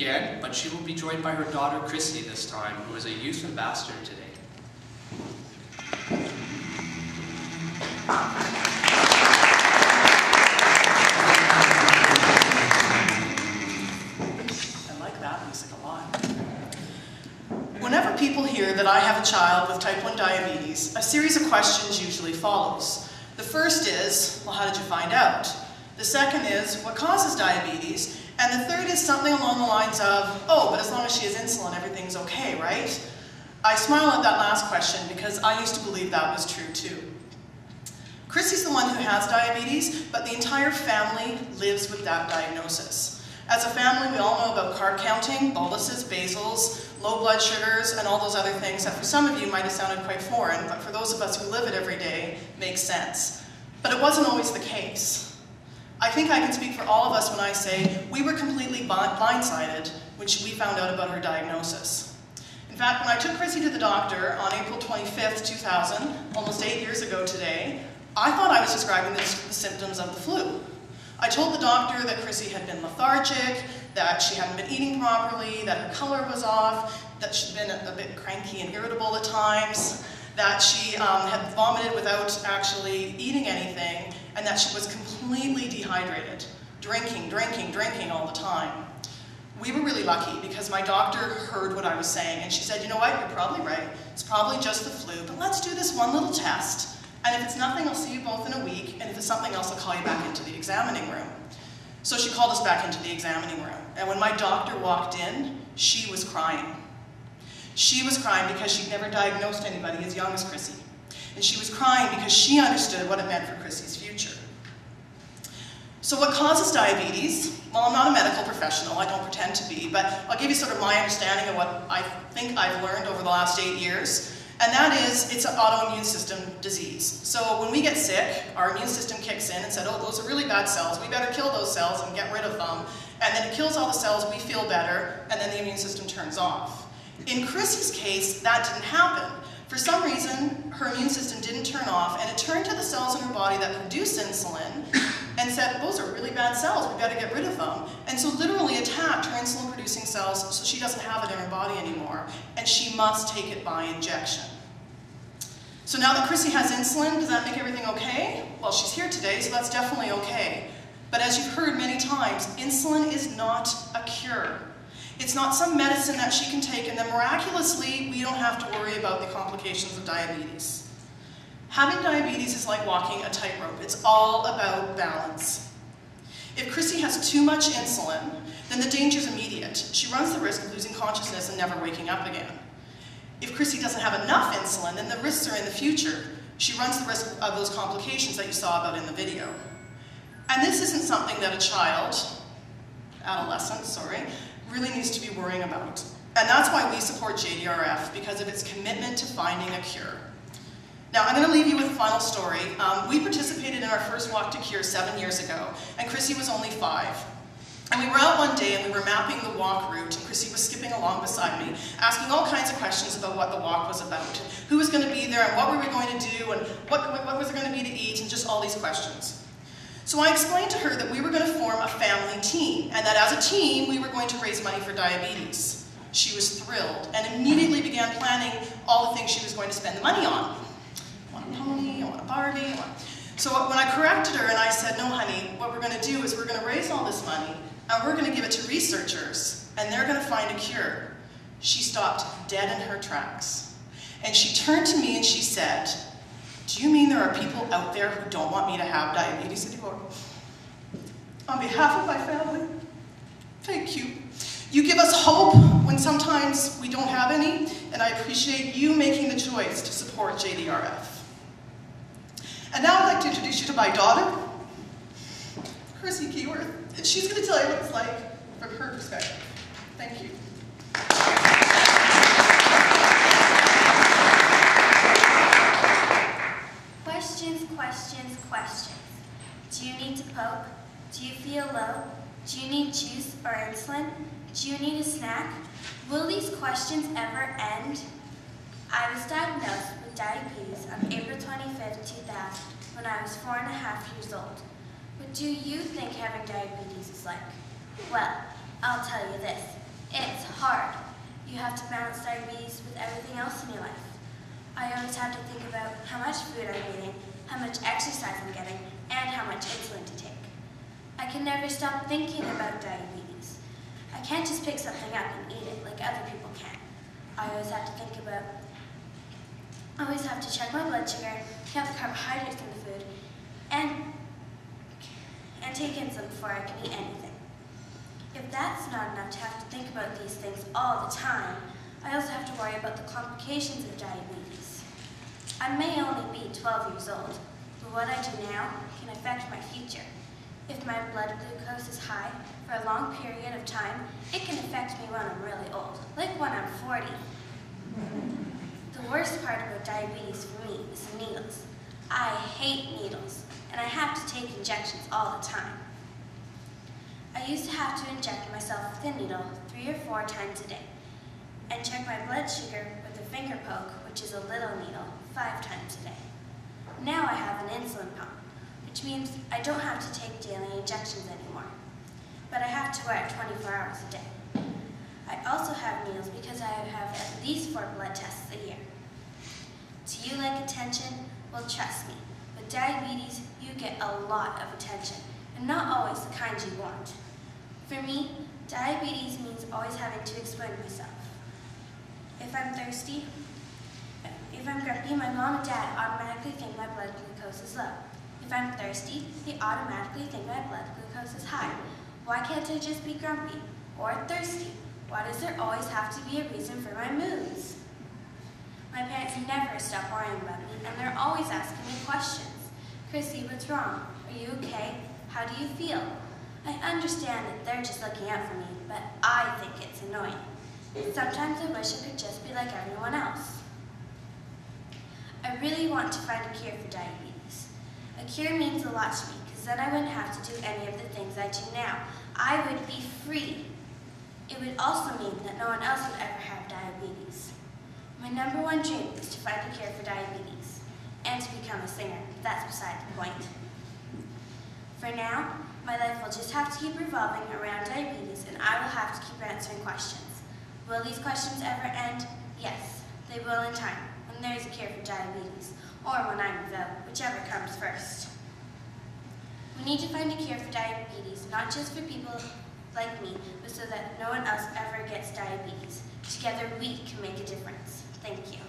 again, but she will be joined by her daughter Krissy this time, who is a youth ambassador today. I like that music a lot. Whenever people hear that I have a child with type 1 diabetes, a series of questions usually follows. The first is, well, how did you find out? The second is, what causes diabetes? And the third is something along the lines of, oh, but as long as she has insulin, everything's okay, right? I smile at that last question because I used to believe that was true too. Krissy's the one who has diabetes, but the entire family lives with that diagnosis. As a family, we all know about carb counting, boluses, basals, low blood sugars, and all those other things that for some of you might have sounded quite foreign, but for those of us who live it every day, makes sense. But it wasn't always the case. I think I can speak for all of us when I say we were completely blindsided when we found out about her diagnosis. In fact, when I took Krissy to the doctor on April 25th, 2000, almost 8 years ago today, I thought I was describing the symptoms of the flu. I told the doctor that Krissy had been lethargic, that she hadn't been eating properly, that her color was off, that she'd been a bit cranky and irritable at times, that she had vomited without actually eating anything, and that she was completely dehydrated, drinking all the time. We were really lucky because my doctor heard what I was saying, and she said, you know what, you're probably right. It's probably just the flu, but let's do this one little test. And if it's nothing, I'll see you both in a week, and if it's something else, I'll call you back into the examining room. So she called us back into the examining room, and when my doctor walked in, she was crying. She was crying because she'd never diagnosed anybody as young as Krissy. And she was crying because she understood what it meant for Krissy's future. So what causes diabetes? Well, I'm not a medical professional, I don't pretend to be, but I'll give you sort of my understanding of what I think I've learned over the last 8 years. And that is, it's an autoimmune system disease. So when we get sick, our immune system kicks in and said, oh, those are really bad cells, we better kill those cells and get rid of them. And then it kills all the cells, we feel better, and then the immune system turns off. In Krissy's case, that didn't happen. For some reason, her immune system didn't turn off, and it turned to the cells in her body that produce insulin and said, those are really bad cells, we've got to get rid of them. And so literally attacked her insulin-producing cells so she doesn't have it in her body anymore, and she must take it by injection. So now that Krissy has insulin, does that make everything okay? Well, she's here today, so that's definitely okay. But as you've heard many times, insulin is not a cure. It's not some medicine that she can take and then miraculously we don't have to worry about the complications of diabetes. Having diabetes is like walking a tightrope. It's all about balance. If Krissy has too much insulin, then the danger is immediate. She runs the risk of losing consciousness and never waking up again. If Krissy doesn't have enough insulin, then the risks are in the future. She runs the risk of those complications that you saw about in the video. And this isn't something that a child, adolescent, really needs to be worrying about. And that's why we support JDRF, because of its commitment to finding a cure. Now, I'm going to leave you with a final story. We participated in our first Walk to Cure 7 years ago, and Krissy was only 5. And we were out one day and we were mapping the walk route, and Krissy was skipping along beside me, asking all kinds of questions about what the walk was about, who was going to be there, and what were we going to do, and what was there going to be to eat, and just all these questions. So I explained to her that we were going to form a family team, and that as a team, we were going to raise money for diabetes. She was thrilled, and immediately began planning all the things she was going to spend the money on. I want a pony, I want a Barbie, So when I corrected her and I said, no honey, what we're going to do is we're going to raise all this money, and we're going to give it to researchers, and they're going to find a cure. She stopped dead in her tracks. And she turned to me and she said, do you mean there are people out there who don't want me to have diabetes anymore? On behalf of my family, thank you. You give us hope when sometimes we don't have any, and I appreciate you making the choice to support JDRF. And now I'd like to introduce you to my daughter, Krissy Keyworth, and she's going to tell you what it's like from her perspective. Thank you. Questions, questions, questions. Do you need to poke? Do you feel low? Do you need juice or insulin? Do you need a snack? Will these questions ever end? I was diagnosed with diabetes on April 25th, 2000, when I was 4.5 years old. What do you think having diabetes is like? Well, I'll tell you this. hard. You have to balance diabetes with everything else in your life. I always have to think about how much food I'm eating, how much exercise I'm getting, and how much insulin to take. I can never stop thinking about diabetes. I can't just pick something up and eat it like other people can. I always have to think about, I always have to check my blood sugar, count the carbohydrates in the food, and take insulin before I can eat anything. If that's not enough to have to think about these things all the time, I also have to worry about the complications of diabetes. I may only be 12 years old, but what I do now can affect my future. If my blood glucose is high for a long period of time, it can affect me when I'm really old, like when I'm 40. The worst part about diabetes for me is the needles. I hate needles, and I have to take injections all the time. I used to have to inject myself with a needle 3 or 4 times a day, and check my blood sugar with a finger poke, which is a little needle, 5 times a day. Now I have an insulin pump, which means I don't have to take daily injections anymore, but I have to wear it 24 hours a day. I also have needles because I have at least 4 blood tests a year. Do you like attention? Well, trust me, with diabetes, you get a lot of attention, and not always the kind you want. For me, diabetes means always having to explain myself. If I'm thirsty, if I'm grumpy, my mom and dad automatically think my blood glucose is low. If I'm thirsty, they automatically think my blood glucose is high. Why can't I just be grumpy or thirsty? Why does there always have to be a reason for my moods? My parents never stop worrying about me, and they're always asking me questions. Krissy, what's wrong? Are you okay? How do you feel? I understand that they're just looking out for me, but I think it's annoying. Sometimes I wish I could just be like everyone else. I really want to find a cure for diabetes. A cure means a lot to me, because then I wouldn't have to do any of the things I do now. I would be free. It would also mean that no one else would ever have diabetes. My #1 dream is to find a cure for diabetes, and to become a singer. That's beside the point. For now, my life will just have to keep revolving around diabetes, and I will have to keep answering questions. Will these questions ever end? Yes, they will in time, when there is a cure for diabetes, or when I'm without, whichever comes first. We need to find a cure for diabetes, not just for people like me, but so that no one else ever gets diabetes. Together we can make a difference. Thank you.